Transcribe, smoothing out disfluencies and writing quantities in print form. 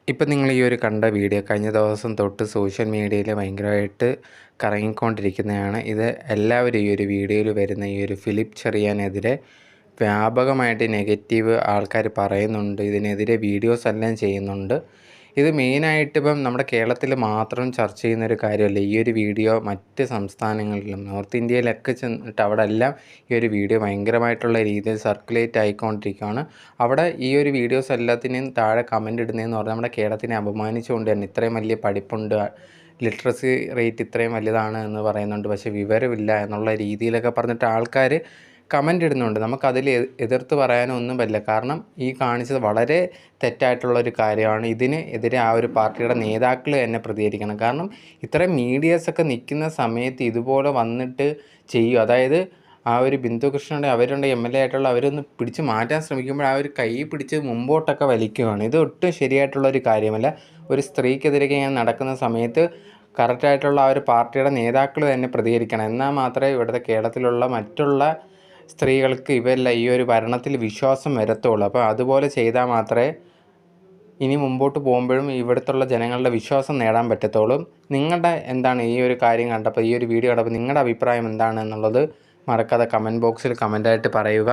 ഇപ്പം നിങ്ങൾ ഈ ഒരു കണ്ട വീഡിയോ കഴിഞ്ഞ ദിവസം തൊട്ട് സോഷ്യൽ മീഡിയയിൽ ഭയങ്കരമായിട്ട് കറങ്ങിക്കൊണ്ടിരിക്കുന്നതാണ്. ഇത് എല്ലാവരും ഈ ഒരു വീഡിയോയിൽ വരുന്ന ഈ ഒരു ഫിലിപ്പ് ചെറിയാനെതിരെ വ്യാപകമായിട്ട് നെഗറ്റീവ് ആൾക്കാർ പറയുന്നുണ്ട്. ഇതിനെതിരെ വീഡിയോസ് എല്ലാം ചെയ്യുന്നുണ്ട്. ഇത് മെയിനായിട്ട് ഇപ്പം നമ്മുടെ കേരളത്തിൽ മാത്രം ചർച്ച ചെയ്യുന്നൊരു കാര്യമല്ല. ഈ ഒരു വീഡിയോ മറ്റ് സംസ്ഥാനങ്ങളിലും നോർത്ത് ഇന്ത്യയിലൊക്കെ ചെന്നിട്ട് അവിടെ എല്ലാം ഈ ഒരു വീഡിയോ ഭയങ്കരമായിട്ടുള്ള രീതിയിൽ സർക്കുലേറ്റ് ആയിക്കൊണ്ടിരിക്കുകയാണ്. അവിടെ ഈ ഒരു വീഡിയോസ് എല്ലാത്തിനെയും താഴെ കമൻ്റ് ഇടുന്നതെന്ന് പറഞ്ഞാൽ നമ്മുടെ കേരളത്തിനെ അപമാനിച്ചുകൊണ്ട് തന്നെ ഇത്രയും വലിയ പഠിപ്പുണ്ട്, ലിറ്ററസി റേറ്റ് ഇത്രയും വലുതാണ് എന്ന് പറയുന്നുണ്ട്, പക്ഷേ വിവരമില്ല എന്നുള്ള രീതിയിലൊക്കെ പറഞ്ഞിട്ട് ആൾക്കാർ കമൻ്റ് ഇടുന്നുണ്ട്. നമുക്കതിൽ എതിർത്ത് പറയാനോ ഒന്നും പറ്റില്ല. കാരണം ഈ കാണിച്ചത് വളരെ തെറ്റായിട്ടുള്ളൊരു കാര്യമാണ്. ഇതിന് എതിരെ ആ ഒരു പാർട്ടിയുടെ നേതാക്കൾ തന്നെ പ്രതികരിക്കണം. കാരണം ഇത്രയും മീഡിയാസൊക്കെ നിൽക്കുന്ന സമയത്ത് ഇതുപോലെ വന്നിട്ട് ചെയ്യും. അതായത് ആ ഒരു ബിന്ദു കൃഷ്ണയുടെ അവരുടെ MLA ആയിട്ടുള്ള അവരൊന്ന് പിടിച്ച് മാറ്റാൻ ശ്രമിക്കുമ്പോൾ ആ ഒരു കൈ പിടിച്ച് മുമ്പോട്ടൊക്കെ വലിക്കുകയാണ്. ഇത് ഒട്ടും ശരിയായിട്ടുള്ളൊരു കാര്യമല്ല. ഒരു സ്ത്രീക്കെതിരെ ഇങ്ങനെ നടക്കുന്ന സമയത്ത് കറക്റ്റായിട്ടുള്ള ആ ഒരു പാർട്ടിയുടെ നേതാക്കൾ തന്നെ പ്രതികരിക്കണം. എന്നാൽ മാത്രമേ ഇവിടുത്തെ കേരളത്തിലുള്ള മറ്റുള്ള സ്ത്രീകൾക്ക് ഇവരെല്ലാം ഈ ഒരു ഭരണത്തിൽ വിശ്വാസം വരത്തുള്ളൂ. അപ്പോൾ അതുപോലെ ചെയ്താൽ മാത്രമേ ഇനി മുമ്പോട്ട് പോകുമ്പോഴും ഇവിടുത്തുള്ള ജനങ്ങളുടെ വിശ്വാസം നേടാൻ പറ്റത്തുള്ളൂ. നിങ്ങളുടെ എന്താണ് ഈ ഒരു കാര്യം കണ്ടപ്പോൾ, ഈ ഒരു വീഡിയോ കണ്ടപ്പോൾ നിങ്ങളുടെ അഭിപ്രായം എന്താണ് എന്നുള്ളത് മറക്കാതെ കമൻറ്റ് ബോക്സിൽ കമൻ്റായിട്ട് പറയുക.